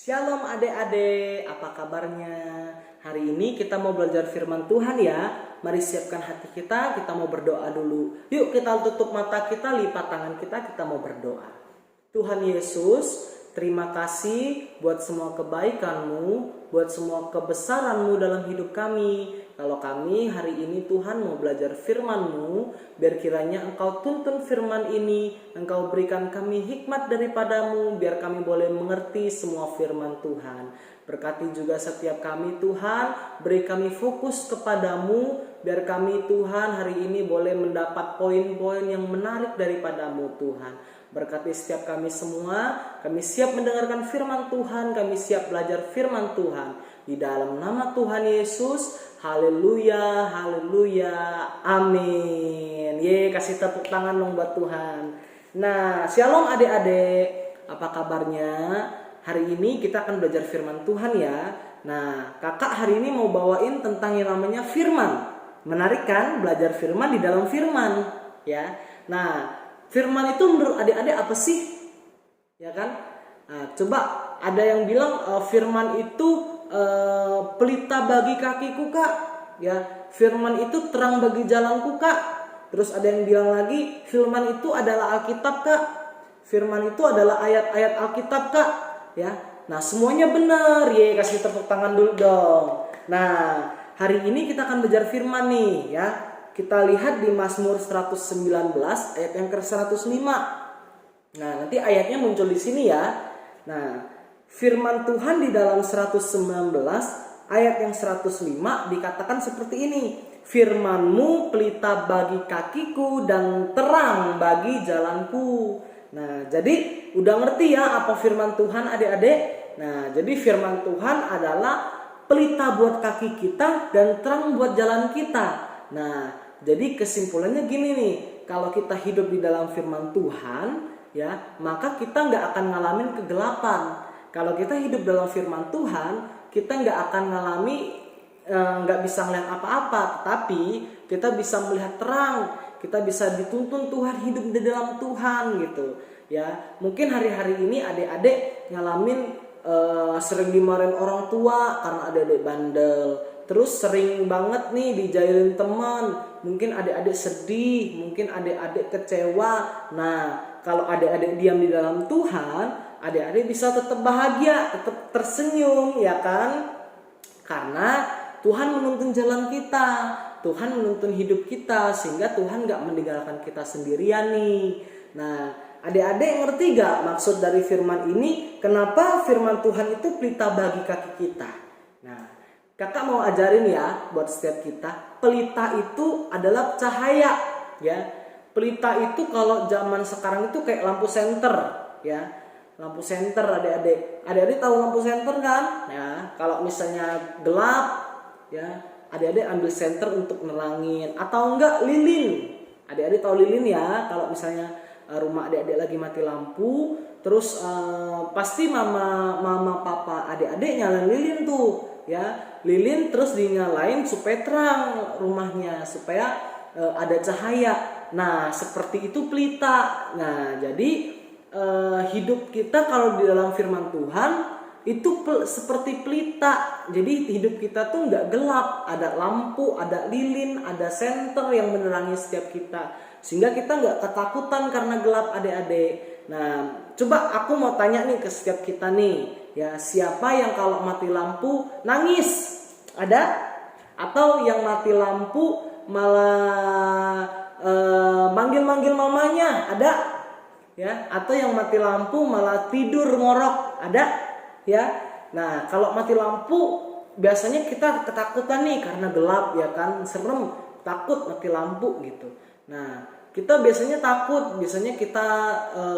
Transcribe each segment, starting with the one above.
Shalom adik-adik, apa kabarnya? Hari ini kita mau belajar firman Tuhan ya. Mari siapkan hati kita mau berdoa dulu. Yuk kita tutup mata kita, lipat tangan kita mau berdoa. Tuhan Yesus, terima kasih buat semua kebaikan-Mu, buat semua kebesaran-Mu dalam hidup kami. Kalau kami hari ini Tuhan mau belajar firman-Mu, biar kiranya Engkau tuntun firman ini, Engkau berikan kami hikmat daripada-Mu, biar kami boleh mengerti semua firman Tuhan. Berkati juga setiap kami Tuhan, beri kami fokus kepadamu, biar kami Tuhan hari ini boleh mendapat poin-poin yang menarik daripada-Mu Tuhan. Berkati setiap kami semua, kami siap mendengarkan firman Tuhan, kami siap belajar firman Tuhan. Di dalam nama Tuhan Yesus, haleluya, haleluya, amin. Kasih tepuk tangan dong buat Tuhan. Nah, shalom adik-adik, apa kabarnya? Hari ini kita akan belajar firman Tuhan ya. Nah, kakak hari ini mau bawain tentang yang namanya firman. Menarik kan belajar firman di dalam firman ya. Nah, firman itu menurut adik-adik apa sih? Ya kan? Nah, coba ada yang bilang firman itu pelita bagi kakiku kak, ya. Firman itu terang bagi jalanku kak. Terus ada yang bilang lagi firman itu adalah Alkitab kak. Firman itu adalah ayat-ayat Alkitab kak, ya. Nah semuanya benar, kasih tepuk tangan dulu dong. Nah hari ini kita akan belajar firman nih, ya. Kita lihat di Mazmur 119 ayat yang ke-105. Nah nanti ayatnya muncul di sini ya. Nah firman Tuhan di dalam 119 ayat yang 105 dikatakan seperti ini. Firman-Mu pelita bagi kakiku dan terang bagi jalanku. Nah jadi udah ngerti ya apa firman Tuhan adik-adik? Nah jadi firman Tuhan adalah pelita buat kaki kita dan terang buat jalan kita. Nah jadi kesimpulannya gini nih. Kalau kita hidup di dalam firman Tuhan ya, maka kita gak akan ngalamin kegelapan. Kalau kita hidup dalam firman Tuhan, kita nggak akan nggak bisa melihat apa-apa, tetapi kita bisa melihat terang, kita bisa dituntun Tuhan, hidup di dalam Tuhan gitu. Ya, mungkin hari-hari ini adik-adik ngalamin sering dimarahin orang tua karena adik-adik bandel, terus sering banget nih dijailin teman, mungkin adik-adik sedih, mungkin adik-adik kecewa. Nah, kalau adik-adik diam di dalam Tuhan, adik-adik bisa tetap bahagia, tetap tersenyum, ya kan? Karena Tuhan menuntun jalan kita, Tuhan menuntun hidup kita, sehingga Tuhan gak meninggalkan kita sendirian nih. Nah, adik-adik ngerti gak maksud dari firman ini? Kenapa firman Tuhan itu pelita bagi kaki kita? Nah, kakak mau ajarin ya buat setiap kita, pelita itu adalah cahaya, ya. Pelita itu kalau zaman sekarang itu kayak lampu senter, ya. Lampu senter adik-adik tahu lampu senter kan? Ya, kalau misalnya gelap, ya adik-adik ambil senter untuk nerangin, atau enggak lilin. Adik-adik tahu lilin ya? Kalau misalnya rumah adik-adik lagi mati lampu, terus pasti mama papa adik-adik nyalain lilin tuh, ya lilin terus dinyalain supaya terang rumahnya, supaya ada cahaya. Nah seperti itu pelita. Nah jadi hidup kita kalau di dalam firman Tuhan itu seperti pelita. Jadi hidup kita tuh nggak gelap, ada lampu, ada lilin, ada senter yang menerangi setiap kita, sehingga kita nggak ketakutan karena gelap adik-adik. Nah coba aku mau tanya nih ke setiap kita nih, ya siapa yang kalau mati lampu nangis? Ada? Atau yang mati lampu malah manggil-manggil mamanya? Ada? Ya, atau yang mati lampu malah tidur ngorok, ada? Ya. Nah, kalau mati lampu biasanya kita ketakutan nih karena gelap, ya kan, serem, takut mati lampu gitu. Nah, kita biasanya takut, biasanya kita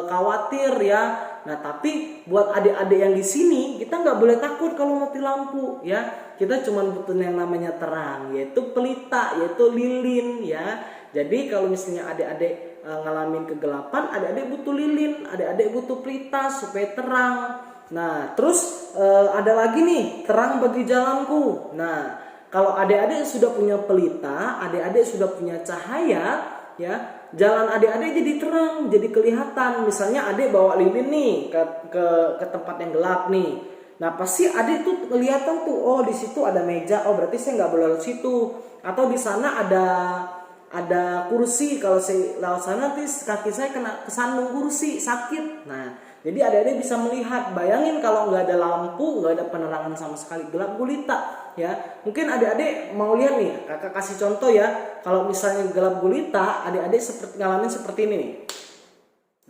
khawatir ya. Nah, tapi buat adik-adik yang di sini kita nggak boleh takut kalau mati lampu, ya. Kita cuma butuh yang namanya terang, yaitu pelita, yaitu lilin, ya. Jadi kalau misalnya adik-adik ngalamin kegelapan, adik-adik butuh lilin, adik-adik butuh pelita supaya terang. Nah terus ada lagi nih, terang bagi jalanku. Nah kalau adik-adik sudah punya pelita, adik-adik sudah punya cahaya, ya jalan adik-adik jadi terang, jadi kelihatan. Misalnya adik bawa lilin nih ke tempat yang gelap nih. Nah pasti adik tuh kelihatan tuh, oh di situ ada meja, oh berarti saya nggak boleh lewat situ. Atau di sana ada kursi, kalau saya lewat sana nanti kaki saya kena kesandung kursi, sakit. Nah jadi adik-adik bisa melihat. Bayangin kalau nggak ada lampu, nggak ada penerangan sama sekali, gelap gulita ya. Mungkin adik-adik mau lihat nih, kakak kasih contoh ya. Kalau misalnya gelap gulita, adik-adik ngalamin seperti ini nih.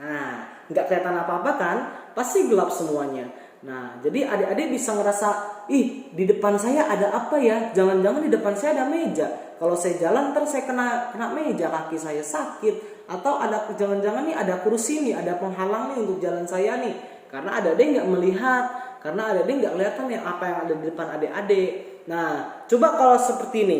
Nah nggak kelihatan apa-apa kan, pasti gelap semuanya. Nah jadi adik-adik bisa ngerasa, ih di depan saya ada apa ya, jangan-jangan di depan saya ada meja. Kalau saya jalan ntar saya kena meja, kaki saya sakit. Atau ada jangan-jangan nih ada kursi nih, ada penghalang nih untuk jalan saya nih. Karena adik-adik nggak melihat, karena adik-adik nggak kelihatan ya apa yang ada di depan adik-adik. Nah coba kalau seperti ini.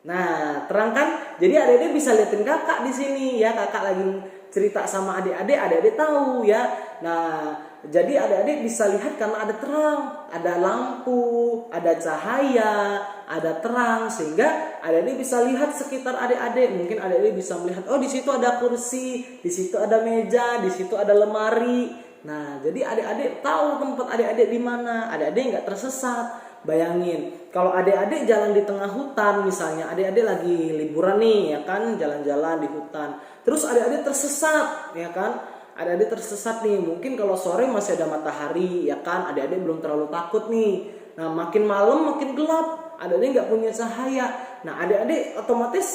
Nah terangkan, jadi adik-adik bisa liatin kakak di sini ya, kakak lagi cerita sama adik-adik, adik-adik tahu ya. Nah jadi adik-adik bisa lihat karena ada terang, ada lampu, ada cahaya, ada terang, sehingga adik-adik bisa lihat sekitar adik-adik. Mungkin adik-adik bisa melihat, oh di situ ada kursi, di situ ada meja, di situ ada lemari. Nah jadi adik-adik tahu tempat adik-adik di mana, adik-adik nggak tersesat. Bayangin kalau adik-adik jalan di tengah hutan, misalnya adik-adik lagi liburan nih ya kan, jalan-jalan di hutan, terus adik-adik tersesat ya kan. Adik-adik tersesat nih, mungkin kalau sore masih ada matahari ya kan, adik-adik belum terlalu takut nih. Nah makin malam makin gelap, adik-adik nggak punya cahaya. Nah adik-adik otomatis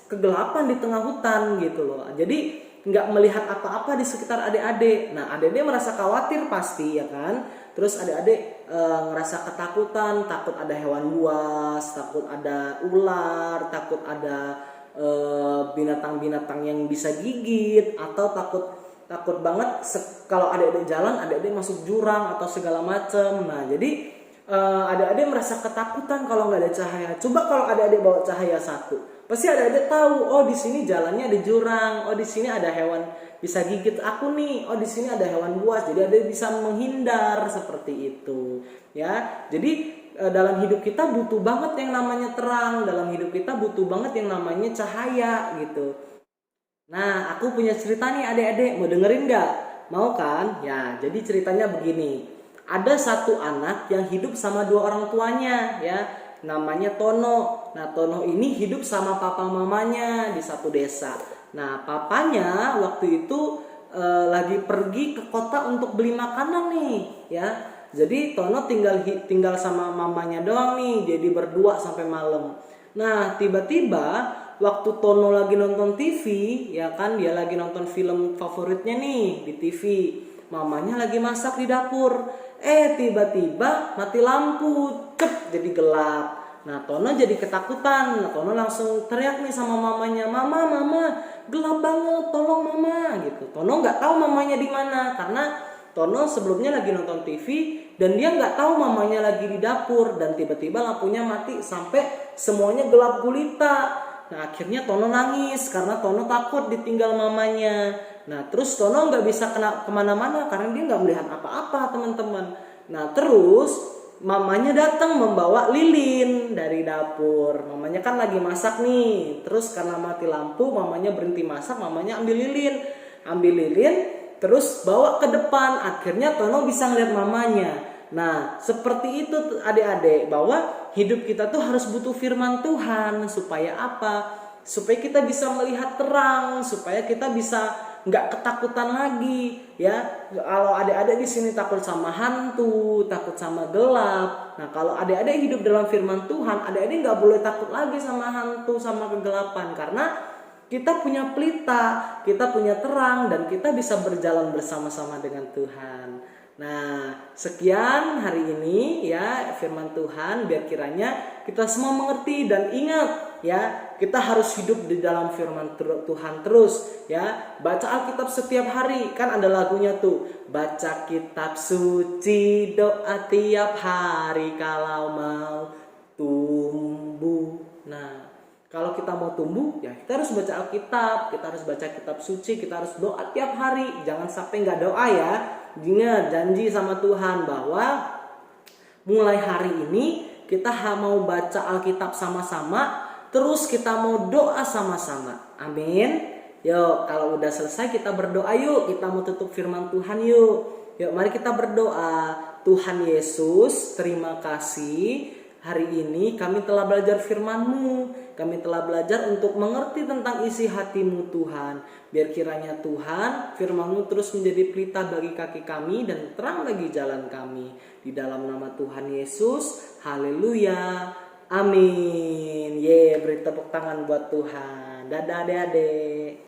kegelapan di tengah hutan gitu loh. Jadi nggak melihat apa-apa di sekitar adik-adik. Nah adik-adik merasa khawatir pasti ya kan. Terus adik-adik ngerasa ketakutan, takut ada hewan buas, takut ada ular, takut ada binatang-binatang yang bisa gigit, atau takut banget kalau adik-adik jalan, adik-adik masuk jurang atau segala macam. Nah jadi adik-adik merasa ketakutan kalau nggak ada cahaya. Coba kalau adik-adik bawa cahaya satu, pasti adik-adik tahu, oh di sini jalannya ada jurang, oh di sini ada hewan bisa gigit aku nih, oh di sini ada hewan buas. Jadi adik bisa menghindar seperti itu ya. Jadi dalam hidup kita butuh banget yang namanya terang, dalam hidup kita butuh banget yang namanya cahaya gitu. Nah, aku punya cerita nih adik-adik, mau dengerin gak? Mau kan? Ya, jadi ceritanya begini. Ada satu anak yang hidup sama dua orang tuanya ya, namanya Tono. Nah, Tono ini hidup sama papa mamanya di satu desa. Nah, papanya waktu itu lagi pergi ke kota untuk beli makanan nih ya. Jadi Tono tinggal sama mamanya doang nih, jadi berdua sampai malam. Nah, tiba-tiba waktu Tono lagi nonton TV, ya kan, dia lagi nonton film favoritnya nih di TV. Mamanya lagi masak di dapur. Tiba-tiba mati lampu, jadi gelap. Nah, Tono jadi ketakutan. Nah, Tono langsung teriak nih sama mamanya, "Mama, gelap banget, tolong mama." gitu. Tono nggak tahu mamanya di mana karena Tono sebelumnya lagi nonton TV dan dia nggak tahu mamanya lagi di dapur, dan tiba-tiba lampunya mati sampai semuanya gelap gulita. Nah akhirnya Tono nangis karena Tono takut ditinggal mamanya. Nah terus Tono nggak bisa kemana-mana karena dia nggak melihat apa-apa teman-teman. Nah terus mamanya datang membawa lilin dari dapur. Mamanya kan lagi masak nih. Terus karena mati lampu, mamanya berhenti masak, mamanya ambil lilin, terus bawa ke depan. Akhirnya Tono bisa ngeliat mamanya. Nah seperti itu adik-adik, bahwa hidup kita tuh harus butuh firman Tuhan. Supaya apa? Supaya kita bisa melihat terang, supaya kita bisa nggak ketakutan lagi ya. Kalau adik-adik di sini takut sama hantu, takut sama gelap. Nah kalau adik-adik hidup dalam firman Tuhan, adik-adik nggak boleh takut lagi sama hantu, sama kegelapan, karena kita punya pelita, kita punya terang, dan kita bisa berjalan bersama-sama dengan Tuhan. Nah, sekian hari ini ya firman Tuhan, biar kiranya kita semua mengerti dan ingat ya, kita harus hidup di dalam firman Tuhan terus ya. Baca Alkitab setiap hari, kan ada lagunya tuh, baca kitab suci, doa tiap hari kalau mau tumbuh. Nah, kalau kita mau tumbuh ya kita harus baca Alkitab, kita harus baca kitab suci, kita harus doa tiap hari. Jangan sampai nggak doa ya. Ingat janji sama Tuhan bahwa mulai hari ini kita mau baca Alkitab sama-sama, terus kita mau doa sama-sama. Amin. Yuk, kalau udah selesai kita berdoa yuk. Kita mau tutup firman Tuhan yuk. Yuk mari kita berdoa. Tuhan Yesus, terima kasih. Hari ini kami telah belajar firman-Mu. Kami telah belajar untuk mengerti tentang isi hati-Mu Tuhan. Biar kiranya Tuhan, firman-Mu terus menjadi pelita bagi kaki kami dan terang bagi jalan kami. Di dalam nama Tuhan Yesus, haleluya, amin. Beri tepuk tangan buat Tuhan. Dadah adik-adik.